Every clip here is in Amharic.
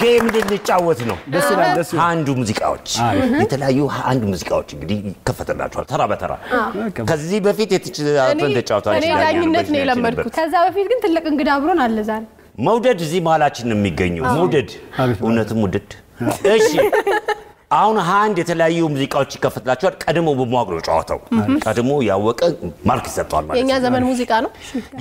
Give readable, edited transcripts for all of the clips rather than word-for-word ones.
ጌም ልንጫወት ነው ደስ ይላል አንዱ ሙዚቃዎች የተለያዩ አንዱ ሙዚቃዎች እንግዲህ ከፈተላችኋል ተራ በተራ ከዚህ በፊት ተጫውታችሁ እኔ ዳኝነት ነው ለመድኩት ከዛ በፊት ግን ትልቅ እንግዳ አብሮን አለ ዛሬ መውደድ እዚህ ማላችን ነው የሚገኘው መውደድ እውነትም ውድድ እሺ አሁን አንድ የተለያዩ ሙዚቃዎች ይከፈትላችኋል ቀድሞ በመዋቅሮ ጫወታው ቀድሞ ያወቀ ማርክ ይሰጣል ማለት የኛ ዘመን ሙዚቃ ነው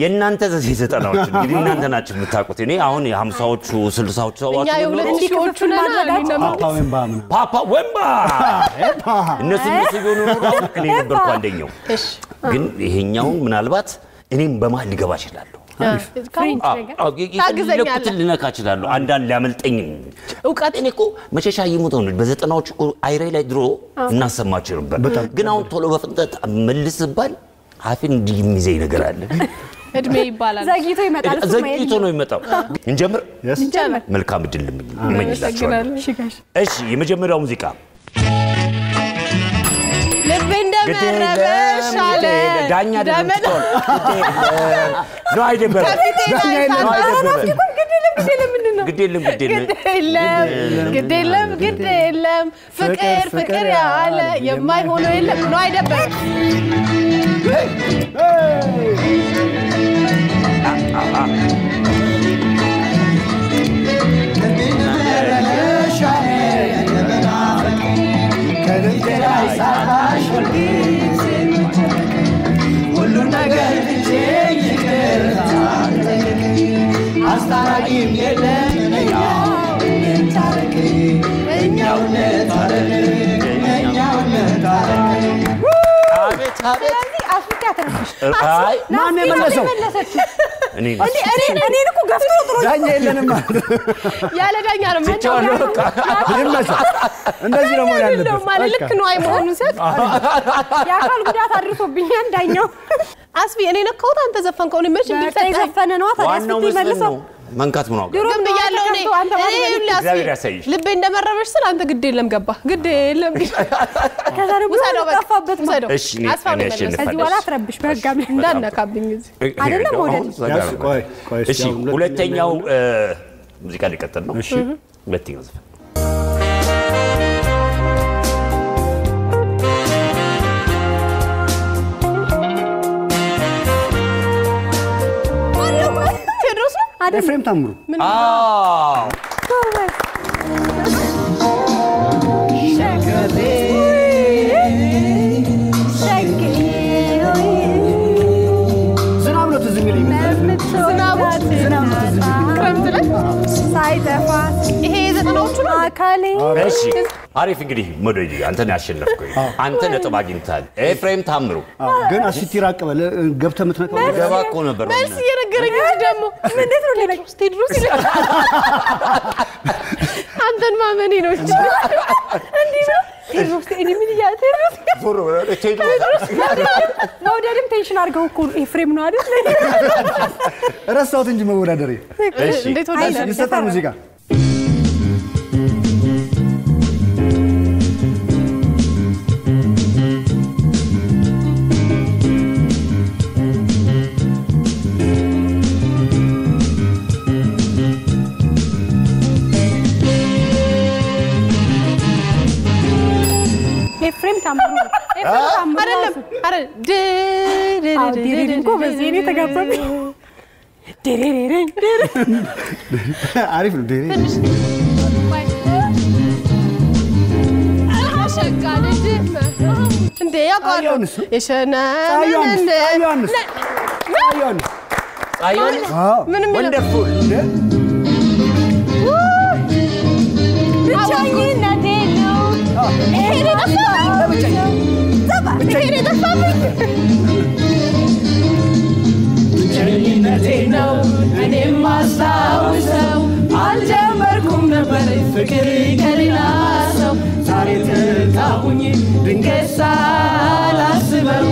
የናንተ ዘመን ዘጠናዎች እንግዲህ እናንተ ናችሁ የምታውቁት እኔ አሁን የ50ዎቹ 60ዎቹ ሰዎች እኛ የ2000ዎቹ ነን ፓፓ ወምባ እነሱ ሲሆኑ ነው እኔ ነበርኩ አንደኛው ግን ይሄኛው ምናልባት እኔም በማል ሊገባ ይችላል ታግዘኛለህ ልነካ ይችላል አንዳንድ ሊያመልጠኝ እውቀት እኔ እኮ መሸሻ ይሞተው ነው በዘጠናዎቹ አይሬ ላይ ድሮ እናሰማችሁ ነበር ግን አሁን ቶሎ በፍጥነት መልስባል አፍን እንዲሚዘይ ነገር አለ እድሜ ይባላል ዘግይቶ ነው የሚመጣው እንጀምር መልካም እድል እመኝላችኋለሁ እሺ የመጀመሪያው ሙዚቃ ልብ እንደመረበሽ አለ ዳኛ ደምጥቶል ነው አይደለም ግዴለም ፍቅር ያለ የማይሆነው የለም ነው አይደለም አፍሪካ ተረፈሽ አይ ማን የመለሰው እኔ እኮ ገፍቶ ጥሩ ዳኛ የለንም ያለ ዳኛ ነው እንደዚህ ነው ማለት ማለት ልክ ነው አይሆንም ሲል ያካል ጉዳት አድርሶብኛል ዳኛው አስቢ እኔ ነካውት አንተ ዘፈንከው ነው መች እንዴት ዘፈነ ነው ታዲያ መልሰው መንካት ነው ድሮም ያለው እኔ ልብ እንደመረበሽ ስለ አንተ ግድ የለም ገባ ግድ የለም ከዛ ደግሞ ተጣፋበት ማለት እሺ እኔ እዚህ ወላ ትረብሽ በጋም እንዳነካብኝ እዚህ አይደለም ወደ እሺ ሁለተኛው ሙዚቃ ሊቀጥል ነው እሺ ሁለተኛው ዘፈን ኤፍሬም ታምሩ አዎ ዝናብ ነው ትዝ የሚለኝ ዝናብ ክረምት ላይ ሳይጠፋ ይሄ ዘጠናዎቹ ነው አካሌ እሺ አሪፍ እንግዲህ ሞዴል አንተን ያሸነፍከው አንተ ነጥብ አግኝታል ኤፍሬም ታምሩ ግን አሲቲ ራቀበለ ገብተ ምትነቀው ገባ እኮ ነበር መልስ እየነገረኝ ደግሞ እንዴት ነው ለኔ ስቴድሮስ ይላል አንተን ማመኔ ነው እንጂ እንዴ ቴድሮስ እኔ ምን ያቴድሮስ ዞሮ ቴድሮስ ሞዴልም ቴንሽን አድርገው እኮ ኤፍሬም ነው አይደል ረሳሁት እንጂ መወዳደሬ እሺ እንዴት ወዳለ ይሰጣ ሙዚቃ ኤፍሬም ታምሩ አይደለም አረ ዴዴዴ በዚህ እኔ ተጋባብኝ ዴዴዴ አሪፍ ነው ዴዴ አሸጋለ እንዴ ያቃሉ የሸና አዮን ምንም ወንደርፉል ብቻኝነቴ ነው ይሄ ብቻኝነቴ ነው እኔም ማስታውሰው አልጀመርኩም ነበር ፍቅር ከሌላ ሰው ዛሬ ተጣሁኝ ድንገት ሳላስበው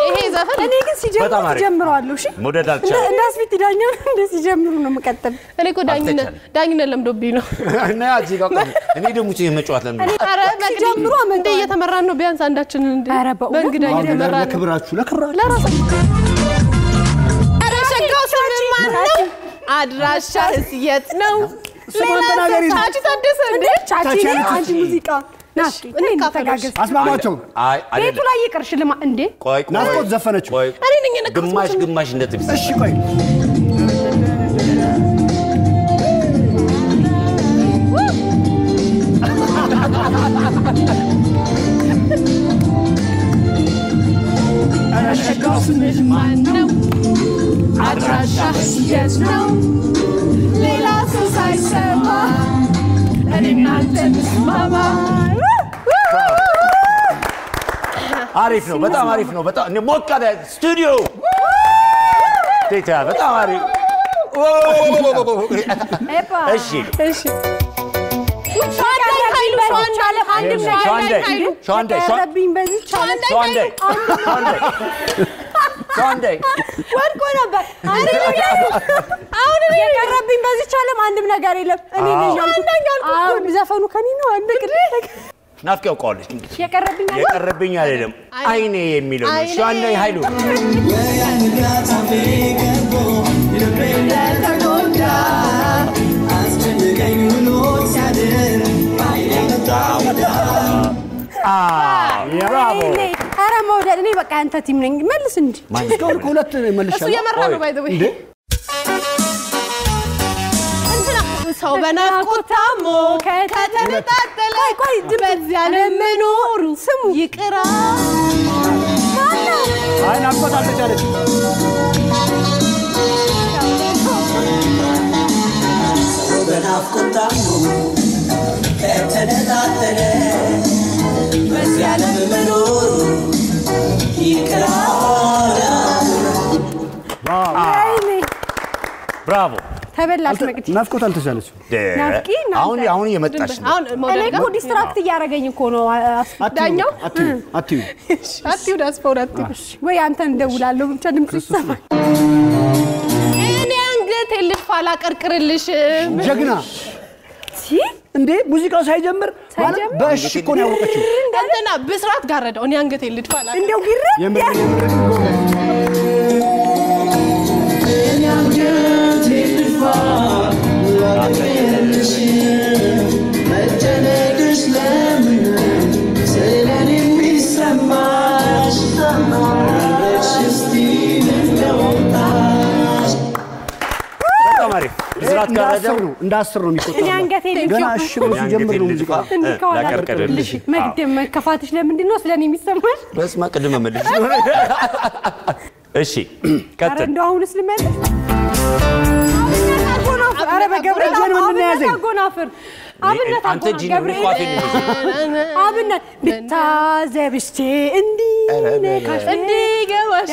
ይሄ ዘፈን እኔ ግን ሲጀምሩ ጀምሯለሁ እሺ ሞዴላቻ እንዳስፊት ዳኛው እንደዚህ ጀምሩ ነው መቀጠል እኔ እኮ ዳኝነት ለምዶብኝ ነው እና ያጂ ጋር እኔ ደግሞ የመጫወት ለምን አረ ጀምሩ እንደ እየተመራን ነው ቢያንስ አንዳችን እንደ በእንግዳ እየተመራን ለክብራችሁ ለራሳችሁ አረ ሸጋው ሰማን ነው አድራሻስ የት ነው ስሟን ተናገሪ ቻቺ ታደሰ እንዴ ቻቺ አንቺ ሙዚቃ ናሽ እኔ ተጋገዝ አስማማቸው ቤቱ ላይ ይቅርሽ ለማ እንዴ ቆይ ናፍቆት ዘፈነችው እኔ ነኝ ግማሽ እንደዚህ እሺ ቆይ አራሻጋስምሽ ማነው አድራሻስ የት ነው ሌላ ሰው ሳይሰማ እኔና አንተ እንስማማ አሪፍ ነው በጣም አሪፍ ነው በጣም ሞቅ ያለ ስቱዲዮ ቴታ በጣም አሪፍ እሺ ሻንዳይ ወድቆ ነበር አሁን የቀረብኝ በዚህ ዓለም አንድም ነገር የለም እኔ ነኝ ያልኩት ዘፈኑ ከኔ ነው አንደቅል ናፍቀው ቆልሽ የቀረብኝ አይደለም አይኔ የሚለው ሻንዳይ ኃይሉ ብራቮ ኧረ መውደድ እኔ በቃ አንተ ቲም ነኝ መልስ እንጂ እስካሁን ሁለት መልሻለሁ እሱ የመራ ነው ባይ ዘ ወይ ሰው በናፍቆት ታሞ ከተነጣጠለ በዚያ ለመኖሩ ስሙ ይቅራ ማነው አይ ናፍቆት አልተቻለች ሰው በናፍቆት ታሞ ከተነጣጠለ በዚያ ለመኖሩ ይቅራ ብራቮ ተበላሽ መቅዲ ናፍቆት አልተቻለች አሁን የመጣሽ ነው አሁን ሞዴል እኔ ዲስትራክት እያረገኝ እኮ ነው ዳኛው አትዩ ዳስፖራት ወይ አንተ እንደውላለሁ ብቻ ድምጽ ይሰማል እኔ አንገቴ ልፋላ ቀርቅርልሽ ጀግና እንዴ ሙዚቃው ሳይጀምር በእሺ እኮ ነው ያወቀችው እንትና በስራት ጋረደው እኔ አንገቴ ልፋላ እንደው ግር የምር በጣም አሪፍ ብስራት ጋራጃው እንደ 10 ነው የሚቆጠረው እኔ አንገቴ ገና እሺ ብሎ ሲጀምር ነው ሙዚቃ ላቀርቀርልሽ መግደም መከፋትሽ ለምንድን ነው ስለኔ የሚሰማሽ በስማ ቅድም መልሽ እሺ ቀጥል እንደው አሁንስ ልመልስ አረ በገብርኤል ምንድን ያዘኝ ጎናፍር አብነት አንተ ጂኒ ቋፊ አብነት ብታዘብስቼ እንዲነካሽ እንዲገባሽ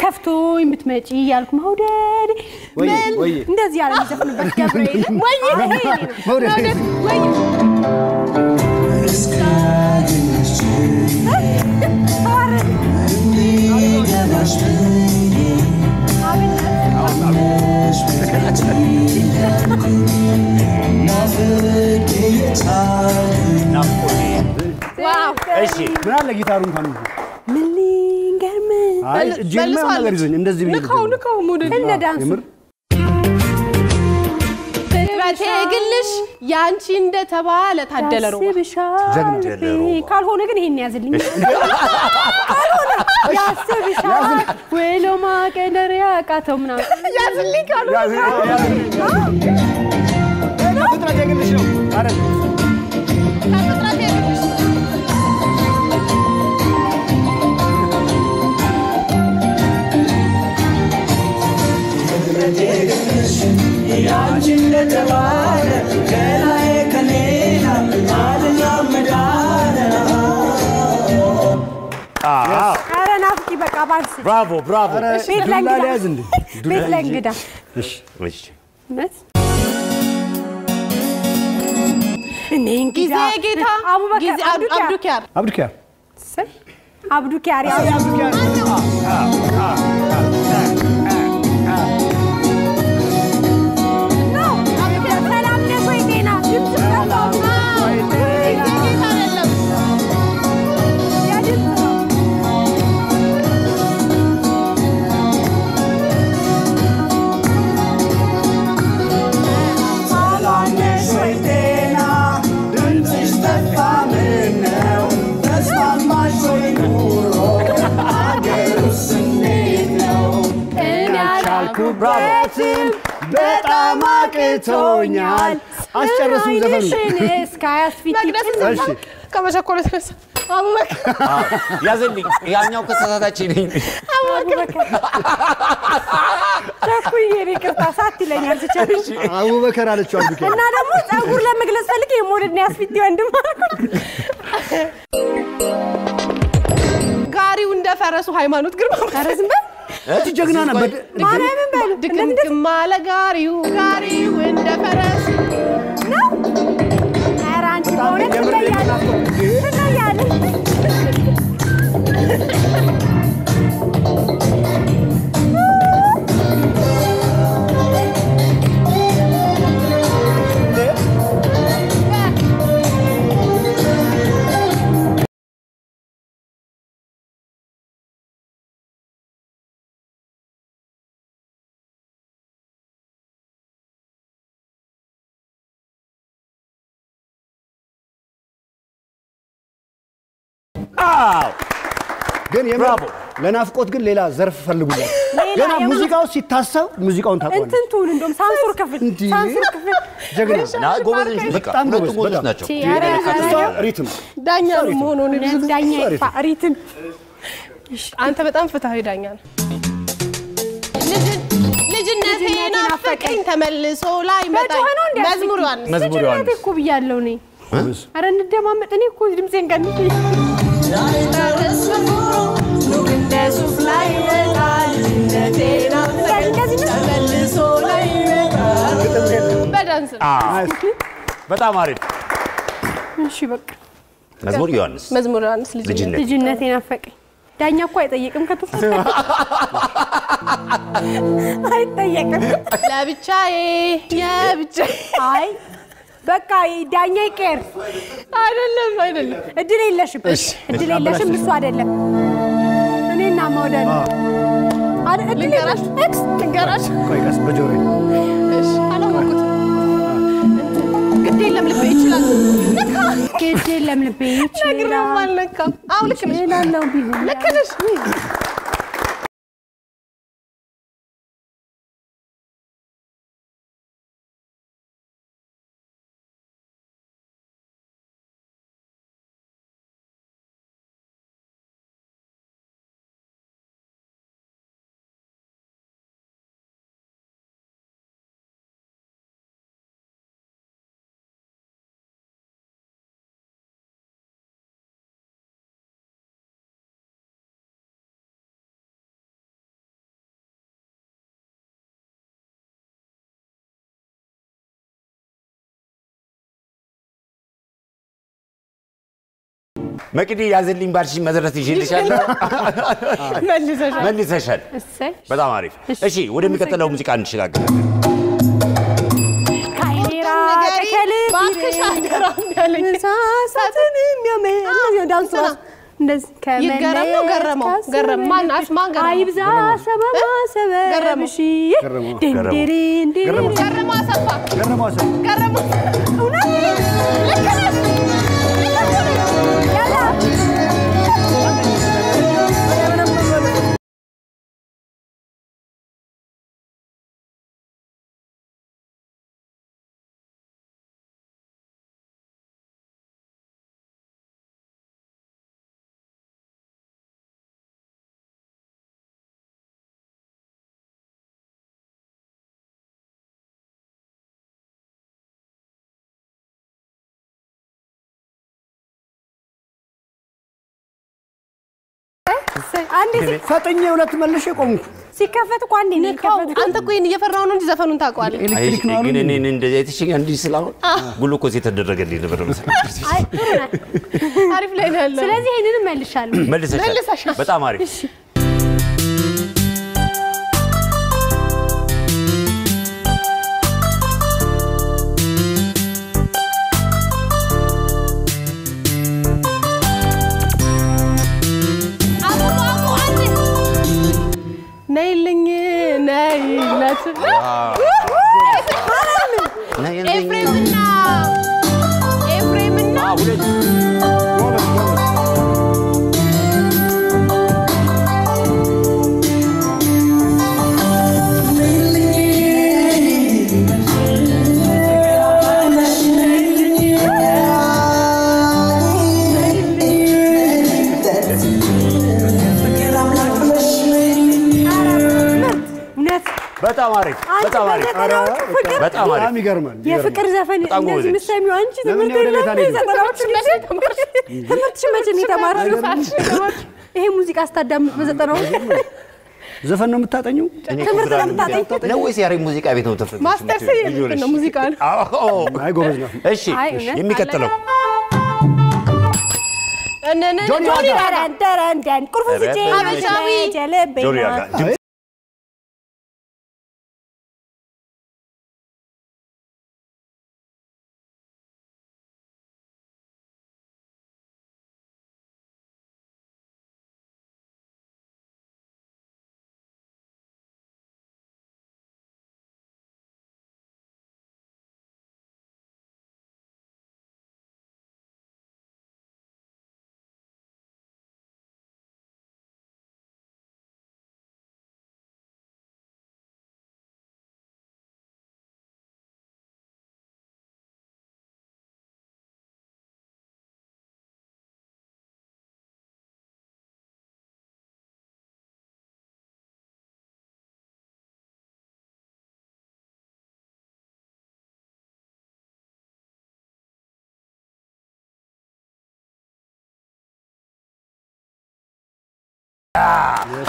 ከፍቶኝ ብትመጪ ያልኩ መውደድ ወይ እንደዚህ ያለ ዘፈንበት ገብርኤል ወይ መውደድ ወይ ዋው እሺ ምን አለ ጊታሩ እንኳን ምን ሊንገርም አይ ጀማ ነገር ይዞኝ እንደዚህ ቢል ንካው ሞዴል እንደ ዳንሱ ፍጥረቴ ግልሽ ያንቺ እንደተባለ ታደለ ነው ካልሆነ ግን ይሄን ያዝልኝ ካልሆነ ያስብሻል ወሎ ማቀደር ያቃተው ምናምን ያዝልኝ ካልሆነ ፍጥረት የግልሽ ነው አረ ፍጥረቴ ግልሽ ያንቺ እንደተባለ ከላይ ከሌላ አልናም መዳነ ኧረ ናፍቂ በቃ ባንስ ብራቮ ቤት ዱላ ለእንግዳ ሊያዝ እንዴ ቤት ለእንግዳ እሺ እውነት እኔ እንግዳ ጊዜ ጌታ ጊዜ አብዱኪያር አብዱኪያር አብዱኪያር አልቻልኩበትም በጣም አቅቶኛል አስጨርሱኝ ዘፈኑ እሺ ከመቸኮል ተነሳ አቡበከር ያዘልኝ ያኛው ከሰታታችን ነኝ ቸኩዬ ይቅርታ ሳትለኛል ትችላለሽ አቡበከር አለችው አልብከ እና ደግሞ ጸጉር ለመግለጽ ፈልጌ የሞደድና ያስፊት ወንድም ጋሪው እንደፈረሱ ሃይማኖት ግርማ ፈረስም እቺ ጀግና ነበር ማርያምን በሉ ድክም ማለ ጋሪው እንደፈረስ ነው ኧረ አንቺ በእውነት ትለያለሽ ግን ለናፍቆት ግን ሌላ ዘርፍ ፈልጉለት ገና ሙዚቃው ሲታሰብ ሙዚቃውን ታቆለ እንትን ቱን እንደም ሳንሱር ክፍል ጀግና ና ጎበዝ በጣም ጎበዝ ናቸው ሪትም ዳኛ ነው መሆኑን ዳኛ ሪትም አንተ በጣም ፍትሃዊ ዳኛ ነህ ልጅነቴ ናፈቀኝ ተመልሶ ላይ መጣኝ መዝሙር ዮሐንስ እኮ ብያለሁ እኔ አረ እንደማመጥ እኔ እኮ ድምጼን ቀንሽ እንደሱፍ ላይ ይመጣል ልጅነቴ ናፈቀኝ ተመልሶ ላይ ይመጣል በዳንስ በጣም አሪፍ እሺ በቃ መዝሙር ዮሐንስ ልጅነቴ ናፈቀኝ ዳኛ እኮ አይጠየቅም ከተሰጠ አይጠየቅም ለብቻዬ የብቻዬ አይ በቃ ዳኛ ይቀር አይደለም እድል የለሽም እሱ አይደለም እኔና ማውደድ ልንገራሽ ቆይቀስ በጆሮዬ እሺ አላወኩት ግድ የለም ልቤ ይችላል ነግሬው አልነካም አው ልክ ነሽ ልክ ነሽ መቅዲ ያዘልኝ ባልሽ መድረስ ይሽልሻለሁ መልሰሻል በጣም አሪፍ እሺ ወደሚቀጥለው ሙዚቃ እንሽጋገራለን ካይኔራ ባክሽ አገራም ያለኝ ሳሳትን የሚያመን ዳንስ እንደዚህ ይገረም ነው ገረም ማን አስማን ገረም አይብዛ ሰበባ ሰበብሽ ድንድሪን ገረም አሰፋ ገረም እውነት ለከነስ ያላ አንዴ ፈጠኛ ሁለት መልሼ ቆምኩ ሲከፈት እኮ አንዴ ነው ሲከፈት አንተ እኮ ይሄን እየፈራው ነው እንጂ ዘፈኑን ታውቀዋለህ ኤሌክትሪክ ነው ግን እኔ እንደዚህ አይተሽኝ እንዲህ ስላው ግሉኮዝ የተደረገልኝ ነበር መሰለኝ አሪፍ ላይ ነው ያለው ስለዚህ ይሄንን መልሻለሁ መልሰሻል በጣም አሪፍ እሺ ነይልኝ ነይለት ኤፍሬምና በጣም አሪፍ በጣም አሪፍ በጣም አሪፍ ይገርማል የፍቅር ዘፈን እንደዚህ ምሰሚው አንቺ ትምህርትሽ መቼ ነው የተማርሽው ይሄ ሙዚቃ አስተዳምጥ በዘጠናው ዘፈን ነው የምታጠኙው ትምህርት ነው የምታጠኙው ነው ወይስ ያሬ ሙዚቃ ቤት ነው ተፈጥሮ ማስተርስ ነው ሙዚቃ አይ ጎበዝ ነው እሺ የሚከተለው ጆኒ ዳን ቁርፉን ስጪ ሀበሻዊ ጆኒ ያጋ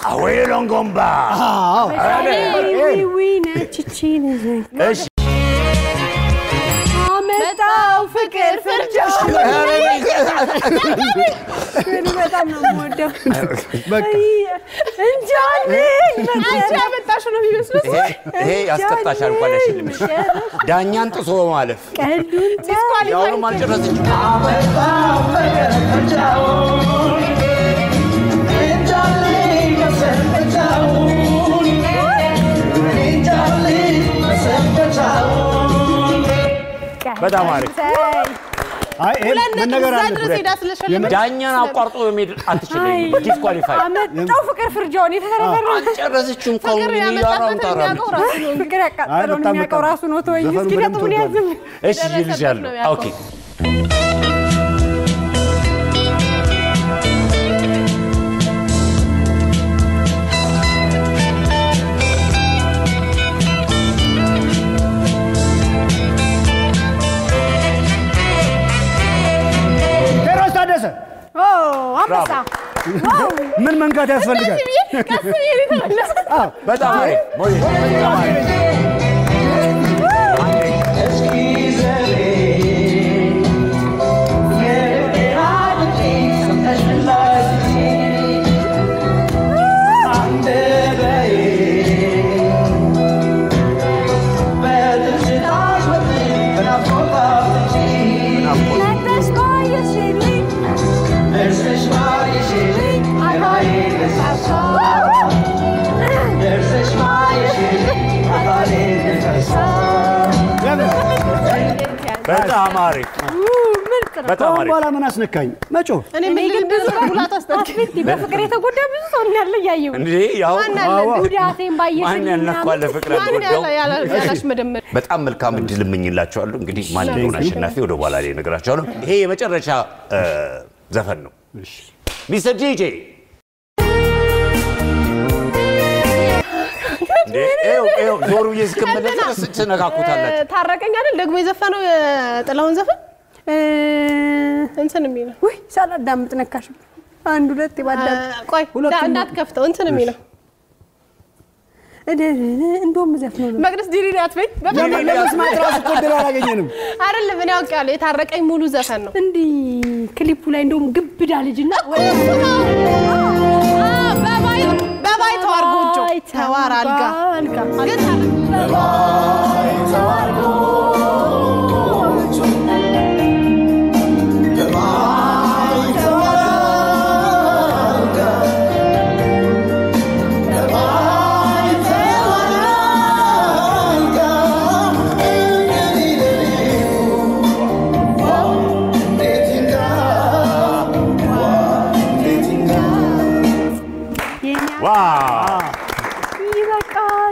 አወይ ሎንጎምባ እሺ አመጣው ፍቅር ፍርጃው እኔ በጣም ነው የምወደው በቃ እንጃል አንቺ ያመጣሽው ነው የሚመስለው ይሄ ያስቀጣሻል እንኳን ያሽልምሽ ዳኛን ጥሶ ማለፍ ቀልዱን ያው ማልጨረስሽ አመጣው ፍቅር ፍርጃው በጣም አሪፍ አይ ምን ነገር አለ ዳኛን አቋርጦ በመሄድ አትችልም ዲስኳሊፋይ አመጣው ፍቅር ፍርጃውን የተረፈረ አልጨረስሽም ቆም ይያራም ታራም ፍቅር ያቃጠለው የሚያውቀው ራሱ ነው ተወኝ እስኪ ገጥሙን ያዝም እሺ ይልሻለሁ ኦኬ አንበሳ ምን መንካት ያስፈልጋል በጣም አሪፍ በጣም አሪፍ በጣም አሪፍ በጣም አሪፍ በኋላ ምን አስነካኝ መጮ እኔ ምን ብዙ ጉዳት አስተካክል በፍቅር የተጎዳ ብዙ ሰው ያለ ያየው እንዴ ያው ጉዳቴን ባየሽ ማን ያልነካለ ፍቅር ያጎዳው ያላሽ መደመር በጣም መልካም እድል እመኝላችኋለሁ እንግዲህ ማን እንደሆነ አሸናፊ ወደ በኋላ ላይ እነግራችኋለሁ ይሄ የመጨረሻ ዘፈን ነው ሚስተር ዲጄ ኤው ዞሩ ይስከመለስ ተነካኩታላችሁ ታረቀኝ አይደል ደግሞ የዘፈነው ጥላውን ዘፈን እንትን የሚለው ወይ ሳላዳምጥ ነካሽ አንድ ሁለት ይባዳል ቆይ እንዳትከፍተው እንትን የሚለው እንደውም ዘፈነው መቅደስ ዲሪሪ አትበይ ለመስማት ራሱ ቆደላ አላገኘንም አይደለም እኔ አውቃለሁ የታረቀኝ ሙሉ ዘፈን ነው እንዲ ክሊፑ ላይ እንደውም ግብዳ ልጅና በባይ ተዋርጎጆ ተዋር አልጋ ግን በባይ ተዋርጎ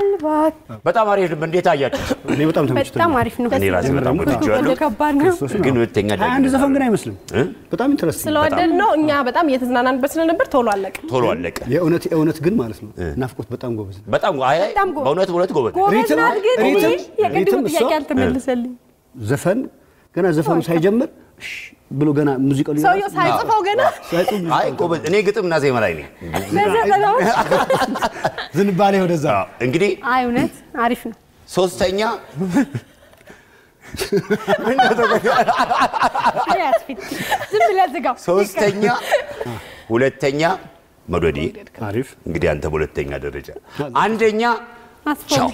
ምናልባት በጣም አሪፍ ነው። እንዴት አያችሁ? እኔ በጣም ተመችቶኛል። በጣም አሪፍ ነው። እኔ ራሴ በጣም ወድጄዋለሁ። ከባድ ነው። ግን ሁለተኛ አንድ ዘፈን ግን አይመስልም። በጣም ኢንተረስቲንግ ስለወደድ ነው እኛ በጣም እየተዝናናንበት ስለነበር ቶሎ አለቀ። ቶሎ አለቀ። የእውነት ግን ማለት ነው ናፍቆት በጣም ጎበዝ ነው። በጣም በእውነት ጎበዝ ጎበዝ ናት ግን የቅድሙ ሪትም ጥያቄ አልተመለሰልኝ። ዘፈን ገና ዘፈኑ ሳይጀምር ብሎ ገና ሙዚቃው ሰውየው ሳይጽፈው ገና አይ ጎበዝ። እኔ ግጥምና ዜማ ላይ ነኝ። ዝንባሌ ወደዛ እንግዲህ አይ እውነት አሪፍ ነው። ሶስተኛ ዝም ብለህ ዝጋው። ሶስተኛ ሁለተኛ መውደዴ አሪፍ እንግዲህ አንተ በሁለተኛ ደረጃ አንደኛ አስፋው